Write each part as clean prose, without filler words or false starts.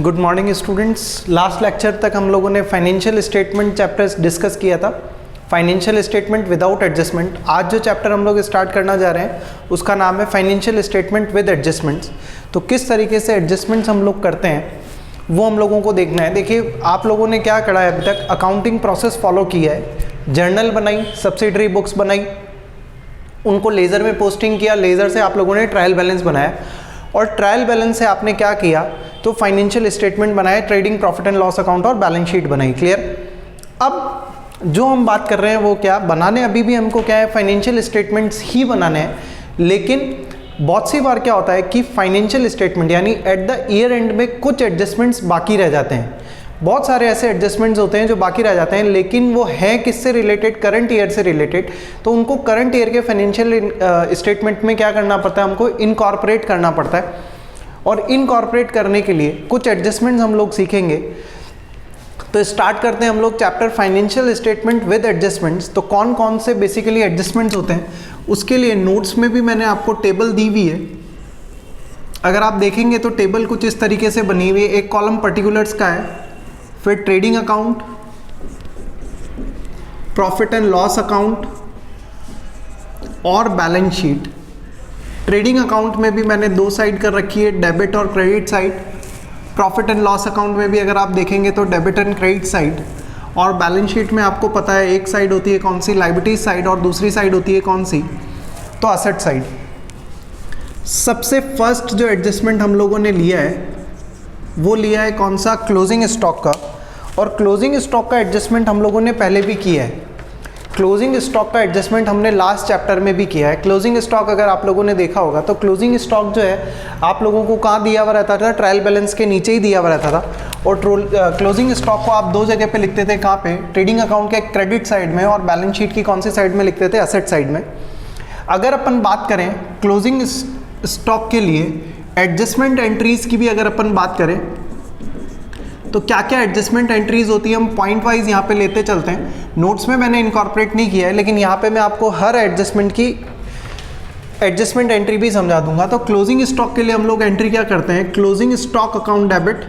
Good morning students. Last lecture तक हम लोगों ने फाइनेंशियल स्टेटमेंट चैप्टर डिस्कस किया था, फाइनेंशियल स्टेटमेंट विदाउट एडजस्टमेंट। आज जो चैप्टर हम लोग स्टार्ट करना जा रहे हैं उसका नाम है फाइनेंशियल स्टेटमेंट विद एडजस्टमेंट्स। तो किस तरीके से एडजस्टमेंट्स हम लोग करते हैं वो हम लोगों को देखना है। देखिए, आप लोगों ने क्या करा है, अभी तक अकाउंटिंग प्रोसेस फॉलो किया है, जर्नल बनाई, सब्सिडरी बुक्स बनाई, उनको लेज़र में पोस्टिंग किया, लेज़र से आप लोगों ने ट्रायल बैलेंस बनाया और ट्रायल बैलेंस से आपने क्या किया तो फाइनेंशियल स्टेटमेंट बनाए, trading profit and loss account और बैलेंस शीट बनाई। क्लियर। अब जो हम बात कर रहे हैं वो क्या बनाने, अभी भी हमको क्या है फाइनेंशियल स्टेटमेंट्स ही बनाने हैं, लेकिन बहुत सी बार क्या होता है कि फाइनेंशियल स्टेटमेंट यानी एट द ईयर एंड में कुछ एडजस्टमेंट्स बाकी रह जाते हैं। बहुत सारे ऐसे एडजस्टमेंट्स होते हैं जो बाकी रह जाते हैं, लेकिन वो हैं किससे रिलेटेड, करंट ईयर से रिलेटेड। तो उनको करंट ईयर के फाइनेंशियल स्टेटमेंट में क्या करना पड़ता है, हमको इनकॉर्पोरेट करना पड़ता है। और इनकॉर्पोरेट करने के लिए कुछ एडजस्टमेंट्स हम लोग सीखेंगे। तो स्टार्ट करते हैं हम लोग chapter financial statement with adjustments. तो कौन कौन से बेसिकली एडजस्टमेंट्स होते हैं उसके लिए नोट्स में भी मैंने आपको टेबल दी हुई है। अगर आप देखेंगे तो टेबल कुछ इस तरीके से बनी हुई है। एक कॉलम पर्टिकुलर्स का है, फिर trading account, profit and loss account और बैलेंस शीट। ट्रेडिंग अकाउंट में भी मैंने दो साइड कर रखी है, डेबिट और credit side. Profit and loss account में भी अगर आप देखेंगे तो डेबिट एंड क्रेडिट साइड। और बैलेंस शीट में आपको पता है एक साइड होती है कौन सी, लायबिलिटीज साइड, और दूसरी साइड होती है कौन सी, तो असेट साइड। सबसे फर्स्ट जो एडजस्टमेंट हम लोगों ने लिया है वो लिया है कौन सा, क्लोजिंग स्टॉक का। और क्लोजिंग स्टॉक का एडजस्टमेंट हम लोगों ने पहले भी किया है। क्लोजिंग स्टॉक का एडजस्टमेंट हमने लास्ट चैप्टर में भी किया है। क्लोजिंग स्टॉक अगर आप लोगों ने देखा होगा तो क्लोजिंग स्टॉक जो है आप लोगों को कहाँ दिया हुआ रहता था, ट्रायल बैलेंस के नीचे ही दिया हुआ रहता था। और क्लोजिंग स्टॉक को आप दो जगह पे लिखते थे, कहाँ पे, ट्रेडिंग अकाउंट के क्रेडिट साइड में, और बैलेंस शीट की कौन सी साइड में लिखते थे, असेट साइड में। अगर अपन बात करें क्लोजिंग स्टॉक के लिए एडजस्टमेंट एंट्रीज की भी अगर अपन बात करें तो क्या क्या एडजस्टमेंट एंट्रीज होती है हम पॉइंट वाइज यहाँ पे लेते चलते हैं। नोट्स में मैंने इनकॉर्पोरेट नहीं किया है, लेकिन यहाँ पे मैं आपको हर एडजस्टमेंट की एडजस्टमेंट एंट्री भी समझा दूंगा। तो क्लोजिंग स्टॉक के लिए हम लोग एंट्री क्या करते हैं, closing stock account debit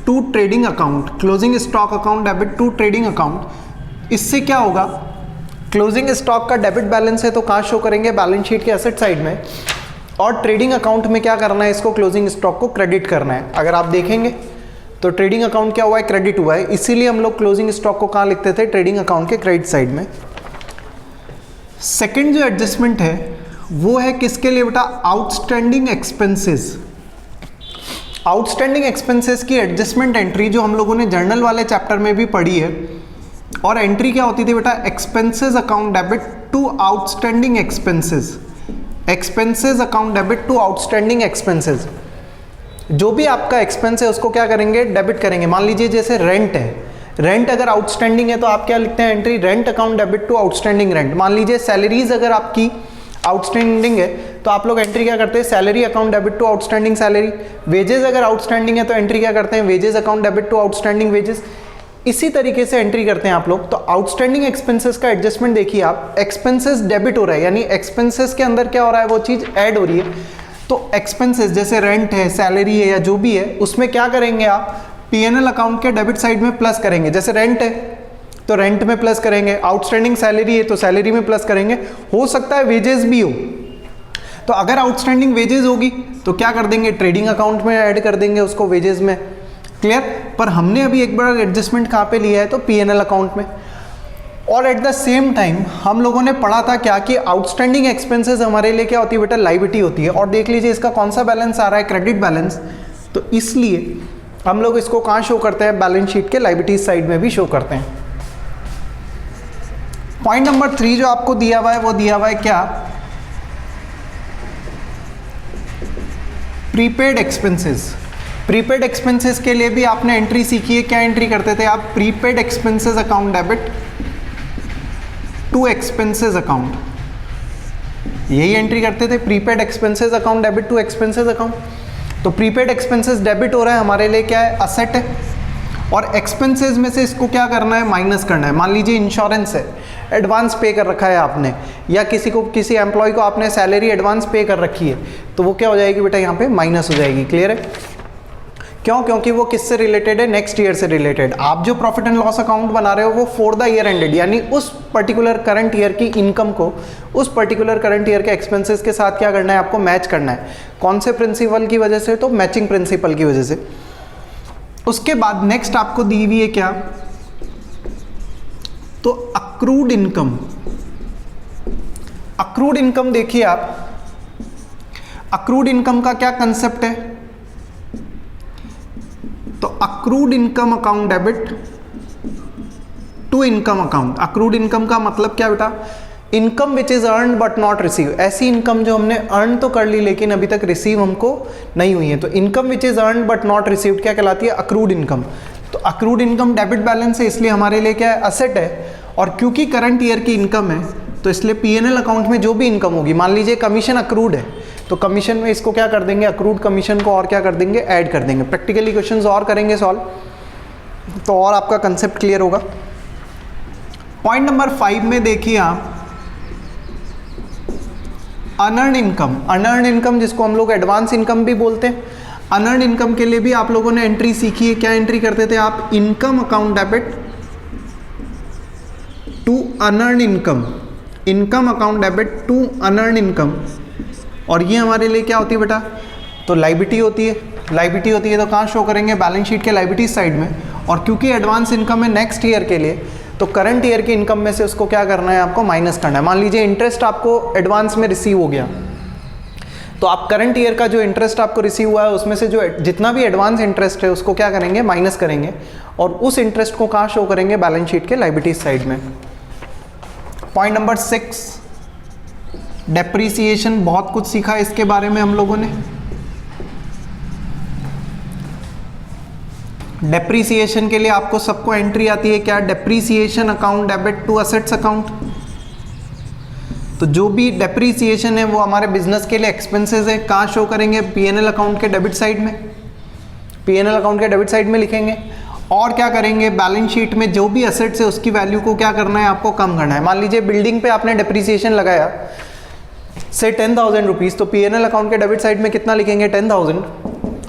to trading account, closing stock account debit to trading account. इससे क्या होगा, क्लोजिंग स्टॉक का डेबिट बैलेंस है तो कहाँ शो करेंगे, बैलेंस शीट के एसेट साइड में। और ट्रेडिंग अकाउंट में क्या करना है, इसको क्लोजिंग स्टॉक को क्रेडिट करना है। अगर आप देखेंगे तो ट्रेडिंग अकाउंट क्या हुआ है, क्रेडिट हुआ है, इसीलिए हम लोग क्लोजिंग स्टॉक को कहाँ लिखते थे, ट्रेडिंग अकाउंट के क्रेडिट साइड में। सेकंड जो एडजस्टमेंट है वो है किसके लिए बेटा, आउटस्टैंडिंग एक्सपेंसेस। आउटस्टैंडिंग एक्सपेंसेस की एडजस्टमेंट एंट्री जो हम लोगों ने जर्नल वाले चैप्टर में भी पढ़ी है। और एंट्री क्या होती थी बेटा, expenses account debit to outstanding expenses, expenses account debit to outstanding expenses. जो भी आपका एक्सपेंस है उसको क्या करेंगे, डेबिट करेंगे। मान लीजिए जैसे रेंट है, रेंट अगर आउटस्टैंडिंग है तो आप क्या लिखते हैं entry, rent account debit to outstanding rent. मान लीजिए सैलरीज अगर आपकी आउटस्टैंडिंग है तो आप लोग एंट्री क्या करते हैं, salary account debit to outstanding salary. Wages अगर आउटस्टैंडिंग है तो एंट्री क्या करते हैं, wages account debit to outstanding wages. इसी तरीके से एंट्री करते हैं आप लोग। तो आउटस्टैंडिंग एक्सपेंसेस का एडजस्टमेंट देखिए आप, एक्सपेंसेस डेबिट हो रहा है यानी एक्सपेंसेस के अंदर क्या हो रहा है, वो चीज ऐड हो रही है। तो एक्सपेंसेस जैसे रेंट है, सैलरी है या जो भी है, उसमें क्या करेंगे आप, पीएनएल अकाउंट के डेबिट साइड में प्लस करेंगे। जैसे रेंट है तो रेंट में प्लस करेंगे, आउटस्टैंडिंग सैलरी है तो सैलरी में प्लस करेंगे। हो सकता है वेजेस भी हो, तो अगर आउटस्टैंडिंग वेजेस होगी तो क्या कर देंगे, ट्रेडिंग अकाउंट में ऐड कर देंगे उसको वेजेस में। क्लियर। पर हमने अभी एक बार एडजस्टमेंट कहाँ पे लिया है, तो पीएनएल अकाउंट में। और एट द सेम टाइम हम लोगों ने पढ़ा था क्या कि आउटस्टैंडिंग एक्सपेंसेस हमारे लिए क्या होती है बेटा, लायबिलिटी होती है। और देख लीजिए इसका कौन सा बैलेंस आ रहा है, क्रेडिट बैलेंस। तो इसलिए हम लोग इसको कहाँ शो करते हैं, बैलेंस शीट के लायबिलिटीज साइड में भी शो करते हैं। पॉइंट नंबर 3 जो आपको दिया हुआ है वो दिया हुआ है क्या, प्रीपेड एक्सपेंसेस। प्रीपेड एक्सपेंसेस के लिए भी आपने एंट्री सीखी है। क्या एंट्री करते थे आप, prepaid expenses account debit to expenses account, यही एंट्री करते थे, prepaid expenses account debit to expenses account. तो प्रीपेड एक्सपेंसेस डेबिट हो रहा है, हमारे लिए क्या है, असेट है। और एक्सपेंसेस में से इसको क्या करना है, माइनस करना है। मान लीजिए इंश्योरेंस है, एडवांस पे कर रखा है आपने, या किसी एम्प्लॉय को आपने सैलरी एडवांस पे कर रखी है, तो वो क्या हो जाएगी बेटा, यहाँ पे माइनस हो जाएगी। क्लियर है। क्यों? क्योंकि वो किससे रिलेटेड है? नेक्स्ट ईयर से रिलेटेड। आप जो प्रॉफिट एंड लॉस अकाउंट बना रहे हो वो फॉर द ईयर एंडेड, यानी उस पर्टिकुलर करंट ईयर की इनकम को उस पर्टिकुलर करंट ईयर के एक्सपेंसेस के साथ क्या करना है? आपको मैच करना है। कौन से प्रिंसिपल की वजह से? तो मैचिंग प्रिंसिपल की वजह से। उसके बाद नेक्स्ट आपको दी हुई है क्या? तो अक्रूड इनकम। अक्रूड इनकम देखिए आप, अक्रूड इनकम का क्या कंसेप्ट है? तो accrued income account debit to income account. Accrued income का मतलब क्या बेटा? Income which is earn but not receive. ऐसी इनकम जो हमने अर्न तो कर ली लेकिन अभी तक रिसीव हमको नहीं हुई है, तो income which is earn but not received क्या कहलाती है? Accrued income. तो अक्रूड इनकम डेबिट बैलेंस है, इसलिए हमारे लिए क्या है? असेट है। और क्योंकि करंट ईयर की इनकम है तो इसलिए पीएनएल अकाउंट में जो भी इनकम होगी, मान लीजिए कमीशन अक्रूड है, तो कमीशन में इसको क्या कर देंगे? अक्रूड कमीशन को और क्या कर देंगे? ऐड कर देंगे। प्रैक्टिकली क्वेश्चंस और करेंगे सॉल्व, तो और आपका कंसेप्ट क्लियर होगा। पॉइंट नंबर 5 में देखिए आप, अनअर्न इनकम। अनअर्न इनकम जिसको हम लोग एडवांस इनकम भी बोलते हैं। अनअर्न इनकम के लिए भी आप लोगों ने एंट्री सीखी है। क्या एंट्री करते थे आप? Income account debit to unearn income. Income account debit to unearn income. और ये हमारे लिए क्या होती है बेटा? तो लायबिलिटी होती है। लायबिलिटी होती है तो कहाँ शो करेंगे? बैलेंस शीट के लायबिलिटी साइड में। और क्योंकि एडवांस इनकम है नेक्स्ट ईयर के लिए, तो करंट ईयर की इनकम में से उसको क्या करना है? आपको माइनस करना है। मान लीजिए इंटरेस्ट आपको एडवांस में रिसीव हो गया, तो आप करंट ईयर का जो इंटरेस्ट आपको रिसीव हुआ है उसमें से जो जितना भी एडवांस इंटरेस्ट है उसको क्या करेंगे? माइनस करेंगे। और उस इंटरेस्ट को कहाँ शो करेंगे? बैलेंस शीट के लायबिलिटी साइड में। Point number 6, depreciation. बहुत कुछ सीखा है इसके बारे में हम लोगों ने। डेप्रीसिएशन के लिए आपको सबको एंट्री आती है क्या? Depreciation account debit to assets account. तो जो भी डेप्रीसिएशन है वो हमारे बिजनेस के लिए एक्सपेंसेस है। कहाँ शो करेंगे? पीएनएल अकाउंट के डेबिट साइड में। पीएनएल अकाउंट के डेबिट साइड में लिखेंगे। और क्या करेंगे? बैलेंस शीट में जो भी असेट्स है उसकी वैल्यू को क्या करना है? आपको कम करना है। मान लीजिए बिल्डिंग पे आपने डेप्रीसिएशन लगाया से 10,000 रुपीज़, तो पीएनएल अकाउंट के डेबिट साइड में कितना लिखेंगे? 10,000।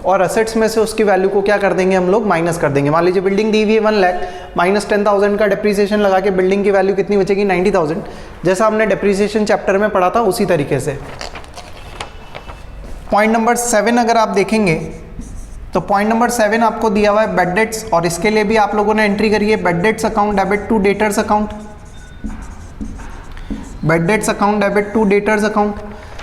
और असेट्स में से उसकी वैल्यू को क्या कर देंगे? हम लोग माइनस कर देंगे। मान लीजिए बिल्डिंग दी हुई है 1 लाख, माइनस 10,000 का डेप्रीसिएशन लगा के बिल्डिंग की वैल्यू कितनी बचेगी? 90,000। जैसा हमने डेप्रीसिएशन चैप्टर में पढ़ा था उसी तरीके से। पॉइंट नंबर 7 अगर आप देखेंगे तो पॉइंट नंबर 7 आपको दिया हुआ है बेड डेट्स, और इसके लिए भी आप लोगों ने एंट्री करी है bad debts account debit to debtors account. Bad debts account debit to debtors account.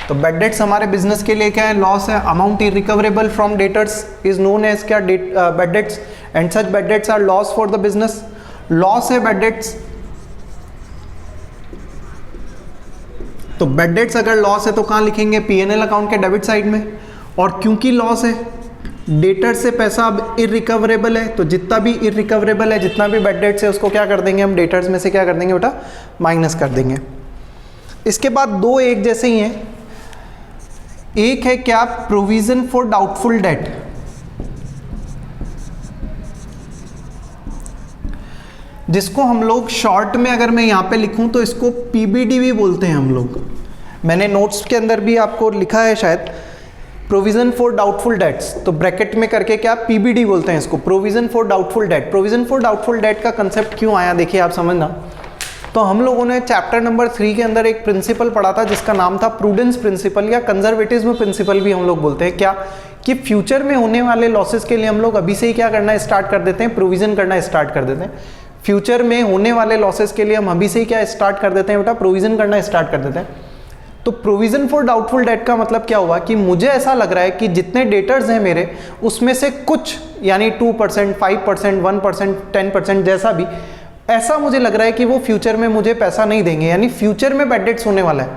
तो बेड डेट्स हमारे बिजनेस के लिए क्या है? लॉस है। Amount irrecoverable from debtors is known as क्या? Bad debts. And such bad debts are loss for the business. Loss है bad debts. तो बेड डेट्स अगर लॉस है तो कहाँ लिखेंगे? पीएनएल अकाउंट के डेबिट साइड में। और क्योंकि लॉस है, डेटर से पैसा अब इरिकवरेबल है, तो जितना भी इरिकवरेबल है, जितना भी बेड डेट्स है उसको क्या कर देंगे? हम डेटर्स में से क्या कर देंगे बेटा? माइनस कर देंगे। इसके बाद दो एक जैसे ही हैं। एक है क्या? Provision for doubtful date. जिसको हम लोग शॉर्ट में अगर मैं यहाँ पे लिखूं तो इसको पीबीडी भी बोलते हैं हम लोग। मैंने नोट्स के अंदर भी आपको लिखा है शायद, प्रोविजन फॉर डाउटफुल डेट्स, तो ब्रैकेट में करके क्या? पीबीडी बोलते हैं इसको, provision for doubtful date. Provision for doubtful date का कंसेप्ट क्यों आया देखिए आप समझना। तो हम लोगों ने चैप्टर नंबर 3 के अंदर एक प्रिंसिपल पढ़ा था जिसका नाम था प्रूडेंस प्रिंसिपल, या कंजर्वेटिज्म प्रिंसिपल भी हम लोग बोलते हैं। क्या? कि फ्यूचर में होने वाले लॉसेस के लिए हम लोग अभी से ही क्या करना स्टार्ट कर देते हैं? प्रोविजन करना स्टार्ट कर देते हैं। फ्यूचर में होने वाले लॉसेस के लिए हम अभी से ही क्या स्टार्ट कर देते हैं बेटा? प्रोविजन करना स्टार्ट कर देते हैं। तो प्रोविजन फॉर डाउटफुल डेट का मतलब क्या हुआ कि मुझे ऐसा लग रहा है कि जितने डेटर्स हैं मेरे, उसमें से कुछ यानी 2%, 5%, 1%, 10% जैसा भी, ऐसा मुझे लग रहा है कि वो फ्यूचर में मुझे पैसा नहीं देंगे, यानी फ्यूचर में बैड डेट्स होने वाला है।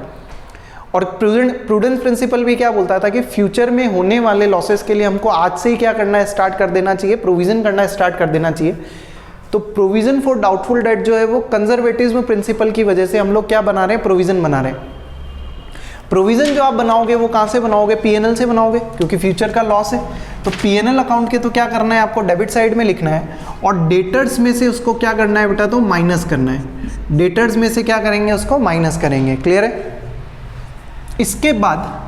और प्रूडेंस प्रिंसिपल भी क्या बोलता था कि फ्यूचर में होने वाले लॉसेस के लिए हमको आज से ही क्या करना है? स्टार्ट कर देना चाहिए, प्रोविजन करना स्टार्ट कर देना चाहिए। तो प्रोविजन फॉर डाउटफुल डेट जो है वो कंजर्वेटिज्म प्रिंसिपल की वजह से हम लोग क्या बना रहे हैं? प्रोविजन बना रहे हैं। प्रोविजन जो आप बनाओगे वो कहाँ से बनाओगे? पीएनएल से बनाओगे, क्योंकि फ्यूचर का लॉस है। तो पीएनएल अकाउंट के तो क्या करना है? आपको डेबिट साइड में लिखना है, और डेटर्स में से उसको क्या करना है बेटा? तो माइनस करना है। डेटर्स में से क्या करेंगे? उसको माइनस करेंगे। क्लियर है? इसके बाद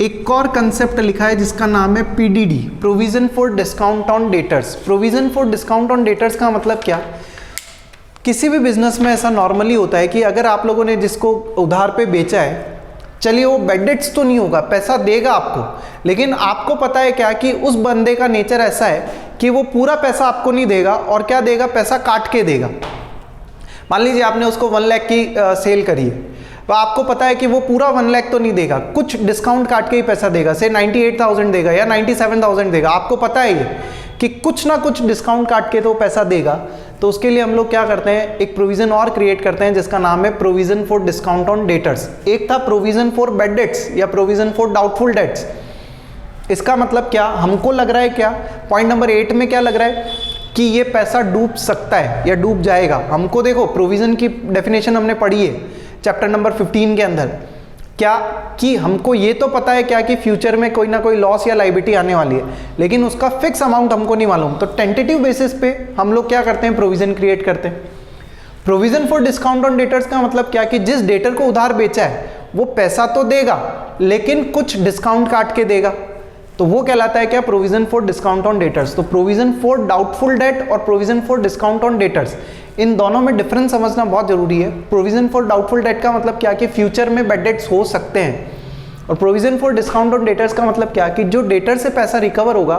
एक और कंसेप्ट लिखा है जिसका नाम है PDD, provision for discount on debtors. Provision for discount on debtors का मतलब क्या, किसी भी बिजनेस में ऐसा नॉर्मली होता है कि अगर आप लोगों ने जिसको उधार पे बेचा है, चलिए वो बैड डेट्स तो नहीं होगा, पैसा देगा आपको, लेकिन आपको पता है क्या कि उस बंदे का नेचर ऐसा है कि वो पूरा पैसा आपको नहीं देगा, और क्या देगा, पैसा काट के देगा। मान लीजिए आपने उसको 1 लाख की सेल करी है, तो आपको पता है कि वो पूरा 1 लाख तो नहीं देगा, कुछ डिस्काउंट काट के ही पैसा देगा, से 98,000 देगा या 97,000 देगा। आपको पता है ये कि कुछ ना कुछ डिस्काउंट काट के तो पैसा देगा। तो उसके लिए हम लोग क्या करते हैं, एक प्रोविजन और क्रिएट करते हैं जिसका नाम है provision for discount on debtors. एक था प्रोविजन फॉर बैड डेट्स या प्रोविजन फॉर डाउटफुल डेट्स। इसका मतलब क्या, हमको लग रहा है क्या, पॉइंट नंबर 8 में क्या लग रहा है कि ये पैसा डूब सकता है या डूब जाएगा। हमको देखो प्रोविजन की डेफिनेशन हमने पढ़ी है चैप्टर नंबर 15 के अंदर, क्या कि हमको ये तो पता है क्या कि फ्यूचर में कोई ना कोई लॉस या लायबिलिटी आने वाली है, लेकिन उसका फिक्स अमाउंट हमको नहीं मालूम। तो टेंटेटिव बेसिस पे हम लोग क्या करते हैं, प्रोविजन क्रिएट करते हैं। Provision for discount on debtors का मतलब क्या कि जिस डेटर को उधार बेचा है वो पैसा तो देगा लेकिन कुछ डिस्काउंट काट के देगा, तो वो कहलाता है क्या, provision for discount on debtors. तो प्रोविजन फॉर डाउटफुल डेट और provision for discount on debtors, इन दोनों में डिफरेंस समझना बहुत जरूरी है। प्रोविजन फॉर डाउटफुल डेट का मतलब क्या कि फ्यूचर में बैड डेट्स हो सकते हैं, और provision for discount on debtors का मतलब क्या कि जो डेटर से पैसा रिकवर होगा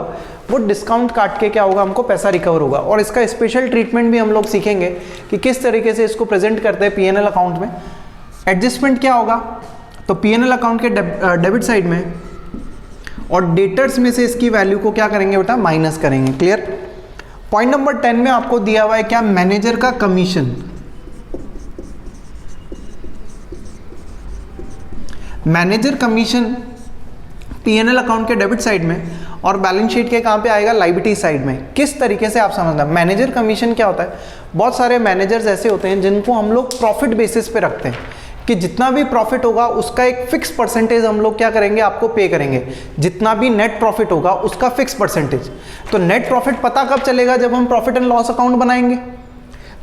वो डिस्काउंट काट के क्या होगा, हमको पैसा रिकवर होगा। और इसका स्पेशल ट्रीटमेंट भी हम लोग सीखेंगे कि किस तरीके से इसको प्रेजेंट करते हैं पीएनएल अकाउंट में। एडजस्टमेंट क्या होगा, तो पीएनएल अकाउंट के डेबिट साइड में और डेटर्स में से इसकी वैल्यू को क्या करेंगे बेटा, माइनस करेंगे। क्लियर। पॉइंट नंबर 10 में आपको दिया हुआ है क्या, मैनेजर का commission. Manager commission PNL account के डेबिट साइड में और बैलेंस शीट के कहां पे आएगा, लायबिलिटी साइड में। किस तरीके से आप समझना, मैनेजर कमीशन क्या होता है, बहुत सारे मैनेजर्स ऐसे होते हैं जिनको हम लोग प्रॉफिट बेसिस पे रखते हैं कि जितना भी प्रॉफिट होगा उसका एक फिक्स परसेंटेज हम लोग क्या करेंगे, आपको पे करेंगे। जितना भी नेट प्रॉफिट होगा उसका फिक्स परसेंटेज। तो नेट प्रॉफिट पता कब चलेगा, जब हम प्रॉफिट एंड लॉस अकाउंट बनाएंगे।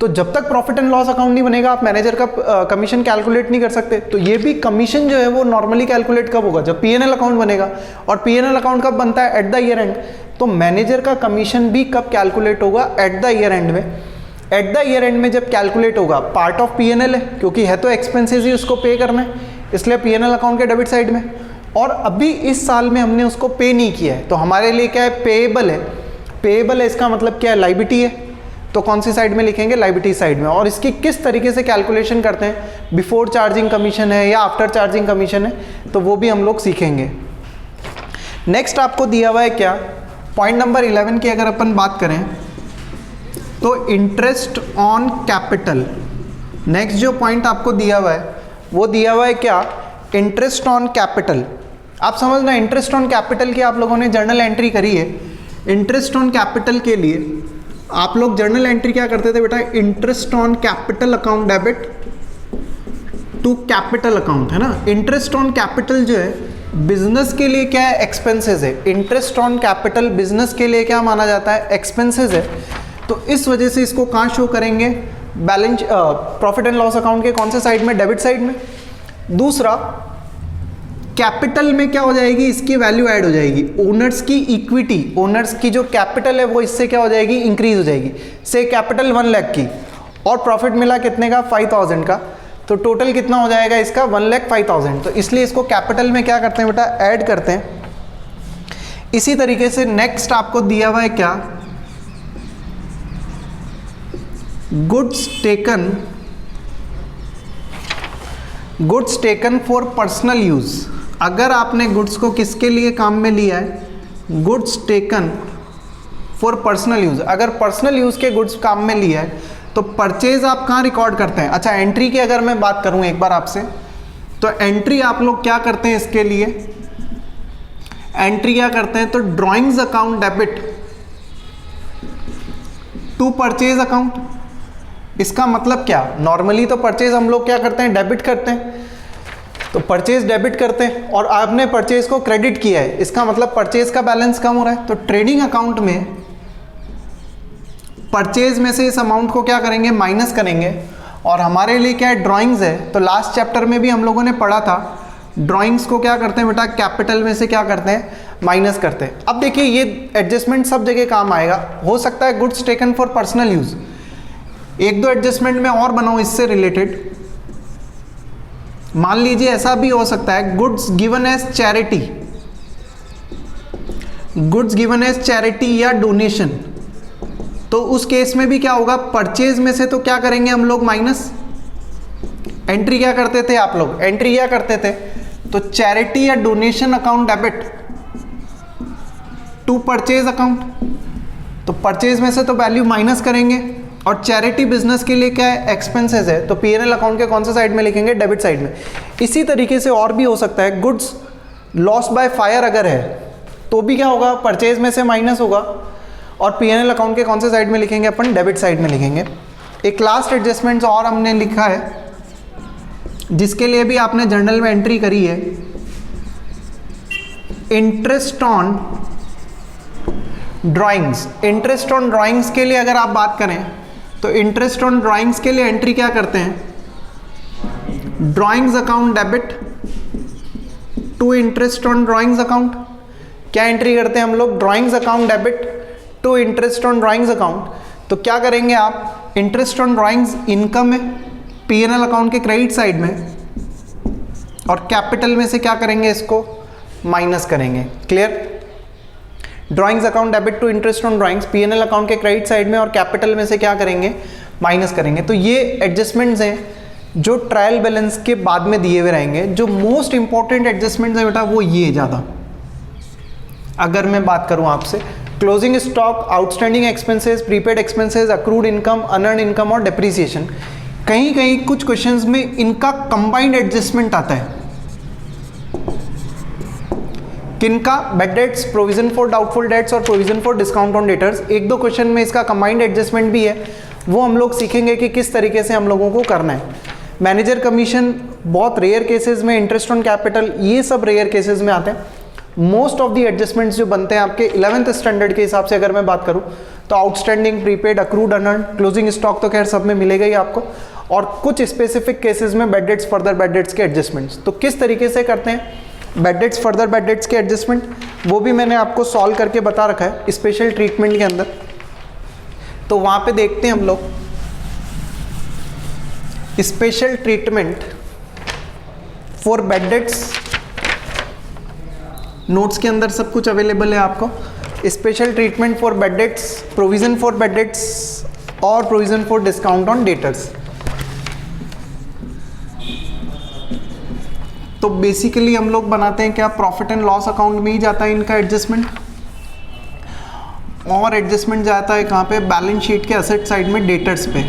तो जब तक प्रॉफिट एंड लॉस अकाउंट नहीं बनेगा आप मैनेजर का कमीशन कैलकुलेट नहीं कर सकते। तो ये भी कमीशन जो है वो नॉर्मली कैलकुलेट कब होगा, जब पीएनएल अकाउंट बनेगा। और पीएनएल अकाउंट कब बनता है, एट द ईयर एंड। तो मैनेजर का कमीशन भी कब कैलकुलेट होगा, एट द ईयर एंड में। एट द ईयर एंड में जब कैलकुलेट होगा, पार्ट ऑफ पीएनएल है क्योंकि है तो एक्सपेंसेस ही, उसको पे करना है, इसलिए पीएनएल अकाउंट के डेबिट साइड में। और अभी इस साल में हमने उसको पे नहीं किया है, तो हमारे लिए क्या है, पेएबल है। पेएबल है इसका मतलब क्या है, लायबिलिटी है। तो कौन सी साइड में लिखेंगे, लायबिलिटी साइड में। और इसकी किस तरीके से कैलकुलेशन करते हैं, बिफोर चार्जिंग कमीशन है या आफ्टर चार्जिंग कमीशन है, तो वो भी हम लोग सीखेंगे। नेक्स्ट आपको दिया हुआ है क्या, पॉइंट नंबर 11 की अगर अपन बात करें तो इंटरेस्ट ऑन कैपिटल। नेक्स्ट जो पॉइंट आपको दिया हुआ है वो दिया हुआ है क्या, इंटरेस्ट ऑन कैपिटल। आप समझना, इंटरेस्ट ऑन कैपिटल की आप लोगों ने जर्नल एंट्री करी है। इंटरेस्ट ऑन कैपिटल के लिए आप लोग जर्नल एंट्री क्या करते थे बेटा, interest on capital account debit to capital account, है ना। इंटरेस्ट ऑन कैपिटल जो है बिजनेस के लिए क्या है, एक्सपेंसेस है। इंटरेस्ट ऑन कैपिटल बिजनेस के लिए क्या माना जाता है, एक्सपेंसेस है। तो इस वजह से इसको कहाँ शो करेंगे, balance profit and loss account के कौन से साइड में, डेबिट साइड में। दूसरा, कैपिटल में क्या हो जाएगी, इसकी वैल्यू ऐड हो जाएगी। ओनर्स की इक्विटी, ओनर्स की जो कैपिटल है वो इससे क्या हो जाएगी, इंक्रीज हो जाएगी। से कैपिटल 1 लाख की और प्रॉफिट मिला कितने का, 5,000 का, तो टोटल कितना हो जाएगा इसका, 1,05,000। तो इसलिए इसको कैपिटल में क्या करते हैं बेटा, ऐड करते हैं। इसी तरीके से नेक्स्ट आपको दिया हुआ है क्या, goods taken for personal use. अगर आपने गुड्स को किसके लिए काम में लिया है, goods taken for personal use. अगर पर्सनल यूज के गुड्स काम में लिया है तो परचेज आप कहाँ रिकॉर्ड करते हैं। अच्छा, एंट्री की अगर मैं बात करूं एक बार आपसे, तो एंट्री आप लोग क्या करते हैं इसके लिए, एंट्री क्या करते हैं, तो drawings account debit to purchase account. इसका मतलब क्या, नॉर्मली तो परचेज हम लोग क्या करते हैं, डेबिट करते हैं। तो परचेज डेबिट करते हैं और आपने परचेज को क्रेडिट किया है, इसका मतलब परचेज का बैलेंस कम हो रहा है। तो ट्रेडिंग अकाउंट में परचेज में से इस अमाउंट को क्या करेंगे, माइनस करेंगे। और हमारे लिए क्या है, ड्राइंग्स है। तो लास्ट चैप्टर में भी हम लोगों ने पढ़ा था ड्राइंग्स को क्या करते हैं बेटा, कैपिटल में से क्या करते हैं, माइनस करते हैं। अब देखिए ये एडजस्टमेंट सब जगह काम आएगा, हो सकता है goods taken for personal use, एक दो एडजस्टमेंट में और बनाओ इससे रिलेटेड। मान लीजिए ऐसा भी हो सकता है goods given as charity, goods given as charity या डोनेशन, तो उस केस में भी क्या होगा, परचेज में से तो क्या करेंगे हम लोग, माइनस। एंट्री क्या करते थे आप लोग, एंट्री क्या करते थे, तो चैरिटी या donation account debit to purchase account, तो परचेज में से तो वैल्यू माइनस करेंगे, और चैरिटी बिजनेस के लिए क्या है, एक्सपेंसेस है, तो पीएनएल अकाउंट के कौन से साइड में लिखेंगे, डेबिट साइड में। इसी तरीके से और भी हो सकता है, गुड्स लॉस बाय फायर अगर है तो भी क्या होगा, परचेज में से माइनस होगा, और पीएनएल अकाउंट के कौन से साइड में लिखेंगे, अपन डेबिट साइड में लिखेंगे। एक लास्ट एडजस्टमेंट्स और हमने लिखा है जिसके लिए भी आपने जर्नल में एंट्री करी है, interest on drawings. Interest on drawings के लिए अगर आप बात करें तो इंटरेस्ट ऑन ड्राइंग्स के लिए एंट्री क्या करते हैं, drawings account debit to interest on drawings account. क्या एंट्री करते हैं हम लोग, drawings account debit to interest on drawings account. तो क्या करेंगे आप, इंटरेस्ट ऑन ड्राइंग्स इनकम है पीएनएल अकाउंट के क्रेडिट साइड में, और कैपिटल में से क्या करेंगे, इसको माइनस करेंगे। Clear, drawings account debit to interest on drawings PNL account के क्रेडिट साइड में, और कैपिटल में से क्या करेंगे, माइनस करेंगे। तो ये एडजस्टमेंट्स हैं जो ट्रायल बैलेंस के बाद में दिए हुए रहेंगे। जो मोस्ट इंपॉर्टेंट एडजस्टमेंट्स हैं बेटा वो ये ज़्यादा, अगर मैं बात करूं आपसे, closing stock, outstanding expenses, prepaid expenses, accrued income, unearned income और डेप्रिसिएशन। कहीं कहीं कुछ क्वेश्चंस में इनका कंबाइंड एडजस्टमेंट आता है। किनका, bad debts, provision for doubtful debts और provision for discount on debtors. एक दो क्वेश्चन में इसका कंबाइंड एडजस्टमेंट भी है, वो हम लोग सीखेंगे कि किस तरीके से हम लोगों को करना है। मैनेजर कमीशन बहुत रेयर केसेस में, इंटरेस्ट ऑन कैपिटल ये सब रेयर केसेस में आते हैं। मोस्ट ऑफ द एडजस्टमेंट्स जो बनते हैं आपके 11th स्टैंडर्ड के हिसाब से अगर मैं बात करूं तो outstanding, prepaid, accrued, unearned, closing stock तो खैर सब में मिलेगा ही आपको, और कुछ स्पेसिफिक केसेस में bad debts, further bad debts के एडजस्टमेंट्स। तो किस तरीके से करते हैं bad debts, further bad debts के एडजस्टमेंट, वो भी मैंने आपको सॉल्व करके बता रखा है स्पेशल ट्रीटमेंट के अंदर। तो वहाँ पे देखते हैं हम लोग special treatment for bad debts, notes के अंदर सब कुछ अवेलेबल है आपको। Special treatment for bad debts, provision for bad debts और provision for discount on debtors. तो बेसिकली हम लोग बनाते हैं क्या, प्रॉफिट एंड लॉस अकाउंट में ही जाता है इनका एडजस्टमेंट, और एडजस्टमेंट जाता है कहाँ पे, बैलेंस शीट के असेट साइड में डेटर्स पे।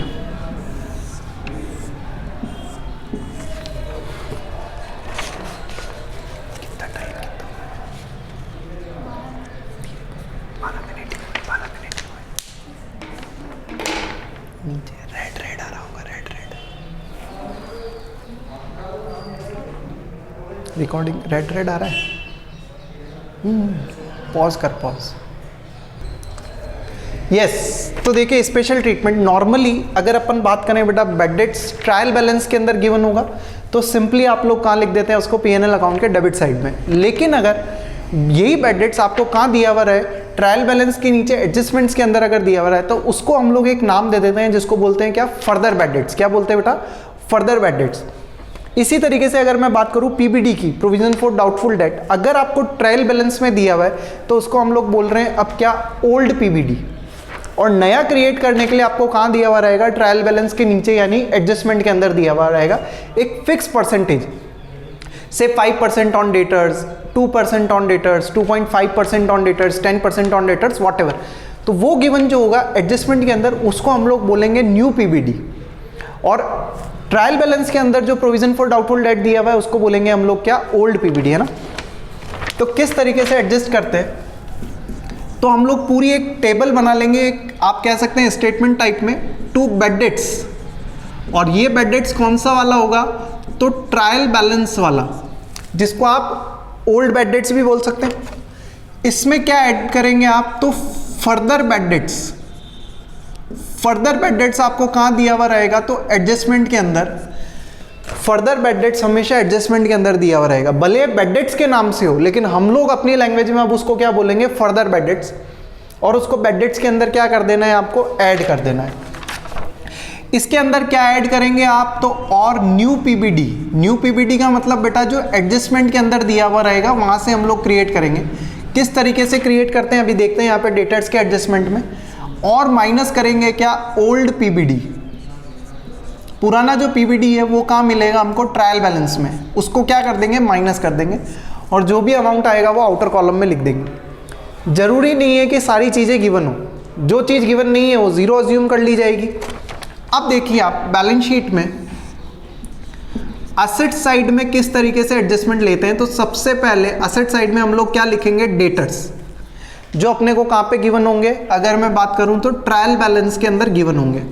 रेड आ रहा होगा, रेड रिकॉर्डिंग रेड आ रहा है। पॉज कर, पॉज। यस, तो देखिए स्पेशल ट्रीटमेंट नॉर्मली अगर अपन बात करें बेटा बैड डेट्स ट्रायल बैलेंस के अंदर गिवन होगा तो सिंपली आप लोग कहाँ लिख देते हैं उसको, पीएनएल अकाउंट के डेबिट साइड में। लेकिन अगर यही बैड डेट्स आपको कहाँ दिया हुआ है, ट्रायल बैलेंस के नीचे एडजस्टमेंट्स के अंदर अगर दिया हुआ है, तो उसको हम लोग एक नाम दे देते हैं जिसको बोलते हैं क्या, फर्दर बैड डेट्स। क्या बोलते हैं बेटा, फर्दर बैड डेट्स। इसी तरीके से अगर मैं बात करूं पीबीडी की, प्रोविजन फॉर डाउटफुल डेट, अगर आपको ट्रायल बैलेंस में दिया हुआ है तो उसको हम लोग बोल रहे हैं अब क्या, ओल्ड पीबीडी। और नया क्रिएट करने के लिए आपको कहाँ दिया हुआ रहेगा, ट्रायल बैलेंस के नीचे यानी एडजस्टमेंट के अंदर दिया हुआ रहेगा एक फिक्स परसेंटेज, से 5% on debtors, 2% on debtors, 2.5% on debtors, 10% on debtors, whatever. तो वो गिवन जो होगा एडजस्टमेंट के अंदर उसको हम लोग बोलेंगे न्यू पीबीडी। और ट्रायल बैलेंस के अंदर जो प्रोविजन फॉर डाउटफुल डेट दिया हुआ है उसको बोलेंगे हम लोग क्या, ओल्ड पीबीडी, है ना। तो किस तरीके से एडजस्ट करते हैं, तो हम लोग पूरी एक टेबल बना लेंगे, एक आप कह सकते हैं स्टेटमेंट टाइप में, टू बैड डेट्स। और ये बैड डेट्स कौन सा वाला होगा, तो ट्रायल बैलेंस वाला, जिसको आप ओल्ड बैड डेट्स भी बोल सकते हैं। इसमें क्या ऐड करेंगे आप, तो further bad debts. Further bad debts आपको कहाँ दिया हुआ रहेगा, तो एडजस्टमेंट के अंदर फर्दर बेड डेट्स हमेशा एडजस्टमेंट के अंदर दिया हुआ रहेगा, भले बेड डेट्स के नाम से हो, लेकिन हम लोग अपनी लैंग्वेज में अब उसको क्या बोलेंगे, फर्दर बेड डेट्स, और उसको बेड डेट्स के अंदर क्या कर देना है, आपको ऐड कर देना है। इसके अंदर क्या ऐड करेंगे आप, तो और न्यू पीबीडी, न्यू पीबीडी का मतलब बेटा जो एडजस्टमेंट के अंदर दिया हुआ रहेगा वहां से हम लोग क्रिएट करेंगे। किस तरीके से क्रिएट करते हैं अभी देखते हैं यहाँ पे डेटर्स के एडजस्टमेंट में, और माइनस करेंगे क्या, ओल्ड पीबीडी, पुराना जो पीबीडी है वो कहाँ मिलेगा हमको, ट्रायल बैलेंस में, उसको क्या कर देंगे, माइनस कर देंगे, और जो भी अमाउंट आएगा वो आउटर कॉलम में लिख देंगे। जरूरी नहीं है कि सारी चीज़ें गिवन हो, जो चीज़ गिवन नहीं है वो जीरो अज्यूम कर ली जाएगी। अब देखिए आप बैलेंस शीट में असेट साइड में किस तरीके से एडजस्टमेंट लेते हैं, तो सबसे पहले असेट साइड में हम लोग क्या लिखेंगे, डेटर्स, जो अपने को कहाँ पे गिवन होंगे, अगर मैं बात करूं तो ट्रायल बैलेंस के अंदर गिवन होंगे।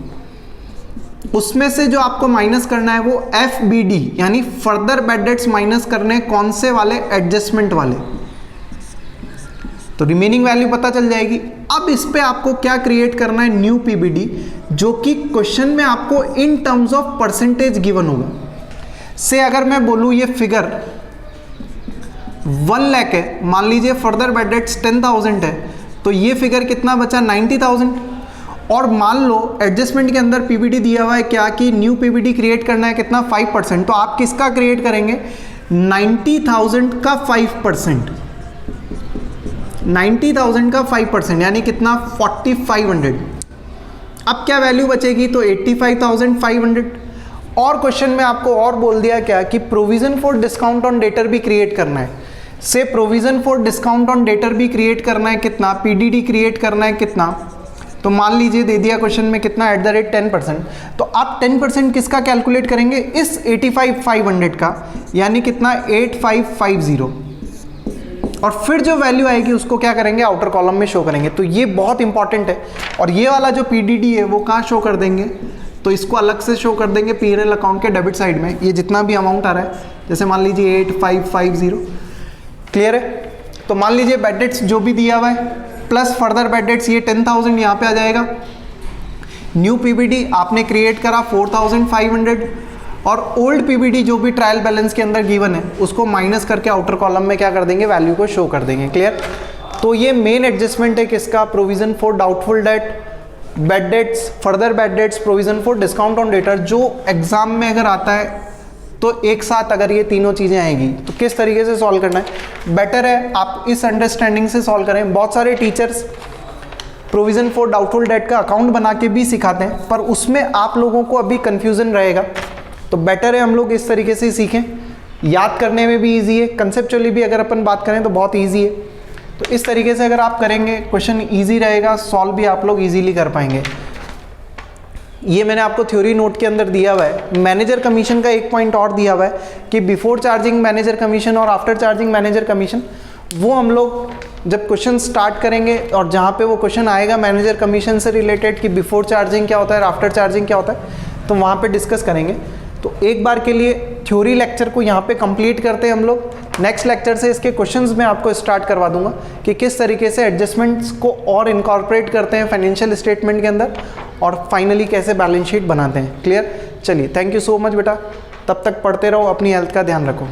उसमें से जो आपको माइनस करना है वो FBD यानी फर्दर बेड डेट्स माइनस करने, कौन से वाले, एडजस्टमेंट वाले, तो रिमेनिंग वैल्यू पता चल जाएगी। अब इस पे आपको क्या क्रिएट करना है, न्यू पीबीडी, जो कि क्वेश्चन में आपको in terms of percentage given होगा। से अगर मैं बोलूं ये फिगर 1 लाख है, मान लीजिए फर्दर बेड डेट्स 10,000 है, तो ये फिगर कितना बचा, 90,000, और मान लो एडजस्टमेंट के अंदर पीबीडी दिया हुआ है क्या, कि न्यू पीबीडी क्रिएट करना है कितना, 5%, तो आप किसका क्रिएट करेंगे, 90,000 का 5%, 90,000 का 5% यानी कितना, 4,500। अब क्या वैल्यू बचेगी, तो 85,500। और क्वेश्चन में आपको और बोल दिया क्या, कि provision for discount on debtor भी क्रिएट करना है, से provision for discount on debtor भी क्रिएट करना है कितना, पीडीडी क्रिएट करना है कितना, तो मान लीजिए दे दिया क्वेश्चन में कितना, @10%, तो आप 10% किसका कैलकुलेट करेंगे, इस 85,500 का, यानी कितना, 8550, और फिर जो वैल्यू आएगी उसको क्या करेंगे, आउटर कॉलम में शो करेंगे। तो ये बहुत इंपॉर्टेंट है। और ये वाला जो पीडीडी है वो कहाँ शो कर देंगे, तो इसको अलग से शो कर देंगे P&L अकाउंट के डेबिट साइड में, ये जितना भी अमाउंट आ रहा है, जैसे मान लीजिए 8550, क्लियर है। तो मान लीजिए बेड डेट्स जो भी दिया हुआ है प्लस फर्दर बेड डेट्स, ये 10,000 यहाँ पे आ जाएगा। न्यू पीबीडी आपने क्रिएट करा 4,500, और ओल्ड पीबीडी जो भी ट्रायल बैलेंस के अंदर गिवन है उसको माइनस करके आउटर कॉलम में क्या कर देंगे, वैल्यू को शो कर देंगे, क्लियर। तो ये मेन एडजस्टमेंट है किसका, provision for doubtful date, bad debts, further bad debts, provision for discount on debtor. जो एग्जाम में अगर आता है तो एक साथ अगर ये तीनों चीज़ें आएंगी तो किस तरीके से सॉल्व करना है, बेटर है आप इस अंडरस्टैंडिंग से सॉल्व करें। बहुत सारे teachers provision for doubtful date का अकाउंट बना के भी सिखाते हैं, पर उसमें आप लोगों को अभी कन्फ्यूज़न रहेगा, तो बेटर है हम लोग इस तरीके से सीखें। याद करने में भी इजी है, कंसेप्चुअली भी अगर अपन बात करें तो बहुत इजी है। तो इस तरीके से अगर आप करेंगे क्वेश्चन इजी रहेगा, सॉल्व भी आप लोग इजीली कर पाएंगे। ये मैंने आपको थ्योरी नोट के अंदर दिया हुआ है। मैनेजर कमीशन का एक पॉइंट और दिया हुआ है कि बिफोर चार्जिंग मैनेजर कमीशन और आफ्टर चार्जिंग मैनेजर कमीशन, वो हम लोग जब क्वेश्चन स्टार्ट करेंगे और जहाँ पे वो क्वेश्चन आएगा मैनेजर कमीशन से रिलेटेड कि बिफोर चार्जिंग क्या होता है और आफ्टर चार्जिंग क्या होता है, तो वहाँ पे डिस्कस करेंगे। तो एक बार के लिए थ्योरी लेक्चर को यहाँ पे कंप्लीट करते हैं हम लोग। नेक्स्ट लेक्चर से इसके क्वेश्चंस मैं आपको स्टार्ट करवा दूंगा कि किस तरीके से एडजस्टमेंट्स को और इनकॉर्पोरेट करते हैं फाइनेंशियल स्टेटमेंट के अंदर, और फाइनली कैसे बैलेंस शीट बनाते हैं। क्लियर, चलिए थैंक यू सो मच बेटा, तब तक पढ़ते रहो, अपनी हेल्थ का ध्यान रखो।